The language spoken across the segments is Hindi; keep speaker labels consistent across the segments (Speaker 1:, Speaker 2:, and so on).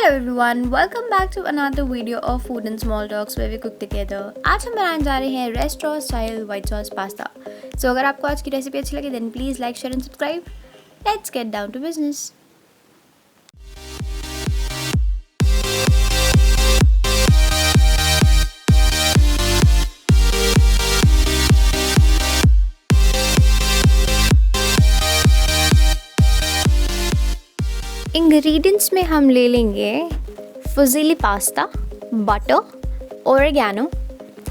Speaker 1: everyone, welcome back to another video of Food and Small Talks where we cook together. आज हम बनाने जा रहे हैं restaurant style white sauce pasta. So अगर आपको आज की रेसिपी अच्छी लगे then please like share and subscribe. Let's get down to business. Ingredients में हम ले लेंगे fusilli pasta, butter, oregano,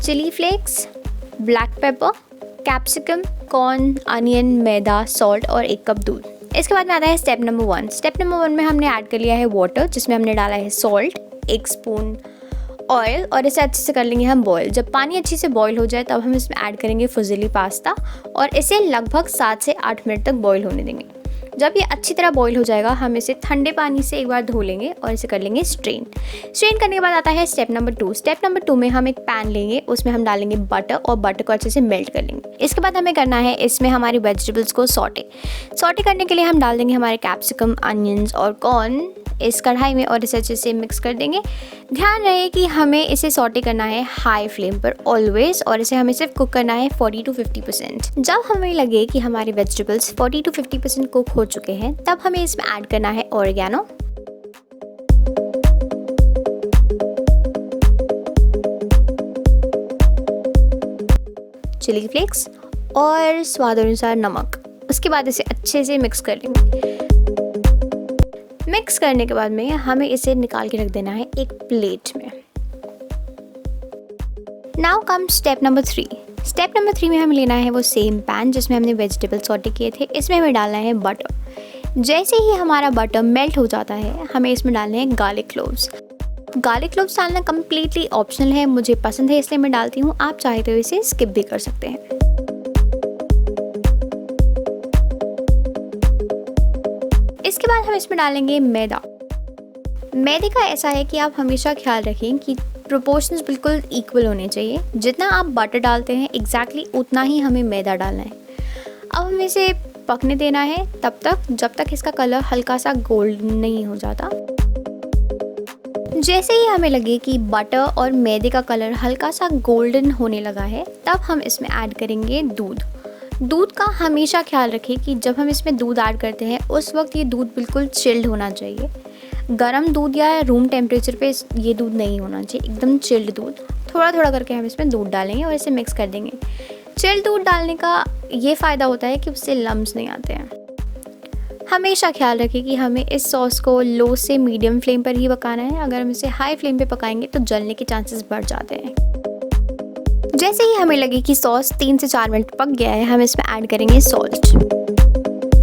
Speaker 1: chili flakes, black pepper, capsicum, corn, onion, मैदा, सॉल्ट और 1 कप दूध. इसके बाद में आता है स्टेप नंबर 1. स्टेप नंबर 1 में हमने ऐड कर लिया है वाटर, जिसमें हमने डाला है सॉल्ट, 1 स्पून ऑयल और इसे अच्छे से कर लेंगे हम बॉईल. जब पानी अच्छे से बॉईल हो जाए तब हम इसमें ऐड करेंगे फुजीली पास्ता और इसे लगभग 7 से 8 मिनट तक बॉईल होने देंगे. जब ये अच्छी तरह बॉईल हो जाएगा हम इसे ठंडे पानी से एक बार धो लेंगे और इसे कर लेंगे स्ट्रेन करने के बाद आता है स्टेप नंबर 2. स्टेप नंबर 2 में हम एक पैन लेंगे, उसमें हम डालेंगे बटर और बटर को अच्छे से मेल्ट कर लेंगे. इसके बाद हमें करना है इसमें हमारी वेजिटेबल्स को सॉटे करने के लिए हम डाल देंगे हमारे कैप्सिकम, अनियंस और कॉर्न इस कढ़ाई में और इसे अच्छे से मिक्स कर देंगे. ध्यान रहे कि हमें इसे सॉटे करना है हाई फ्लेम पर ऑलवेज और इसे हमें सिर्फ कुक करना है 40 to 50%. जब हमें लगे कि हमारे वेजिटेबल्स 40 to 50% कुक हो चुके हैं तब हमें इसमें ऐड करना है ओरेगानो, चिली फ्लेक्स और स्वाद अनुसार नमक. उसके बाद इसे अच्छे से मिक्स कर लेंगे. मिक्स करने के बाद में हमें इसे निकाल के रख देना है एक प्लेट में. Now come step number 3. Step number 3 में हमें लेना है वो सेम पैन जिसमें हमने वेजिटेबल सॉटे किए थे. इसमें हमें डालना है बटर. जैसे ही हमारा बटर मेल्ट हो जाता है हमें इसमें डालने हैं गार्लिक क्लोव्स. गार्लिक क्लोव्स डालना कम्प्लीटली ऑप्शनल है, मुझे पसंद है इसलिए मैं डालती हूँ. आप चाहे तो इसे स्किप भी कर सकते हैं. इसके बाद हम इसमें डालेंगे मैदा. मैदे का ऐसा है कि आप हमेशा ख्याल रखें कि प्रोपोर्शंस बिल्कुल इक्वल होने चाहिए. जितना आप बटर डालते हैं एग्जैक्टली उतना ही हमें मैदा डालना है. अब हमें इसे पकने देना है तब तक जब तक इसका कलर हल्का सा गोल्डन नहीं हो जाता. जैसे ही हमें लगे कि बटर और मैदे का कलर हल्का सा गोल्डन होने लगा है तब हम इसमें ऐड करेंगे दूध. दूध का हमेशा ख्याल रखें कि जब हम इसमें दूध ऐड करते हैं उस वक्त ये दूध बिल्कुल चिल्ड होना चाहिए. गरम दूध या रूम टेम्परेचर पे ये दूध नहीं होना चाहिए, एकदम चिल्ड दूध. थोड़ा थोड़ा करके हम इसमें दूध डालेंगे और इसे मिक्स कर देंगे. चिल्ड दूध डालने का ये फ़ायदा होता है कि उससे लम्स नहीं आते हैं. हमेशा ख्याल रखें कि हमें इस सॉस को लो से मीडियम फ्लेम पर ही पकाना है. अगर हम इसे हाई फ्लेम पे पकाएंगे तो जलने के चांसेस बढ़ जाते हैं. जैसे ही हमें लगे कि सॉस 3 से 4 मिनट पक गया है हम इसमें ऐड करेंगे सॉल्ट.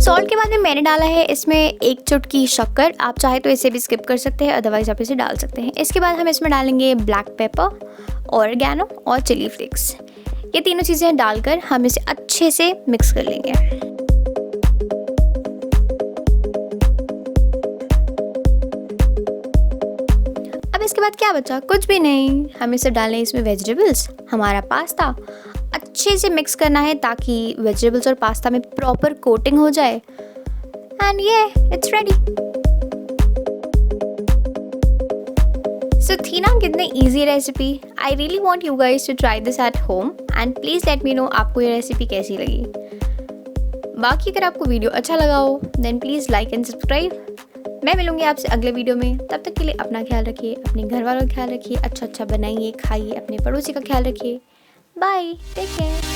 Speaker 1: सॉल्ट के बाद में मैंने डाला है इसमें 1 चुटकी शक्कर. आप चाहे तो इसे भी स्किप कर सकते हैं, अदरवाइज आप इसे डाल सकते हैं. इसके बाद हम इसमें डालेंगे ब्लैक पेपर, ओरेगानो और चिली फ्लेक्स. ये तीनों चीज़ें डालकर हम इसे अच्छे से मिक्स कर लेंगे. अब इसके बाद क्या बचा? कुछ भी नहीं. हम इसे डालें इसमें वेजिटेबल्स, हमारा पास्ता. अच्छे से मिक्स करना है ताकि वेजिटेबल्स और पास्ता में प्रॉपर कोटिंग हो जाए. एंड ये इट्स रेडी. सो थी ना कितनी easy recipe. I really want you guys to try this at home and please let me know आपको ये रेसिपी कैसी लगी. बाकी अगर आपको वीडियो अच्छा लगा हो then please like and subscribe. मैं मिलूंगी आपसे अगले वीडियो में. तब तक के लिए अपना ख्याल रखिए, अपने घर वालों का ख्याल रखिए, अच्छा अच्छा बनाइए, खाइए, अपने पड़ोसी का ख्याल रखिए. Bye, take care.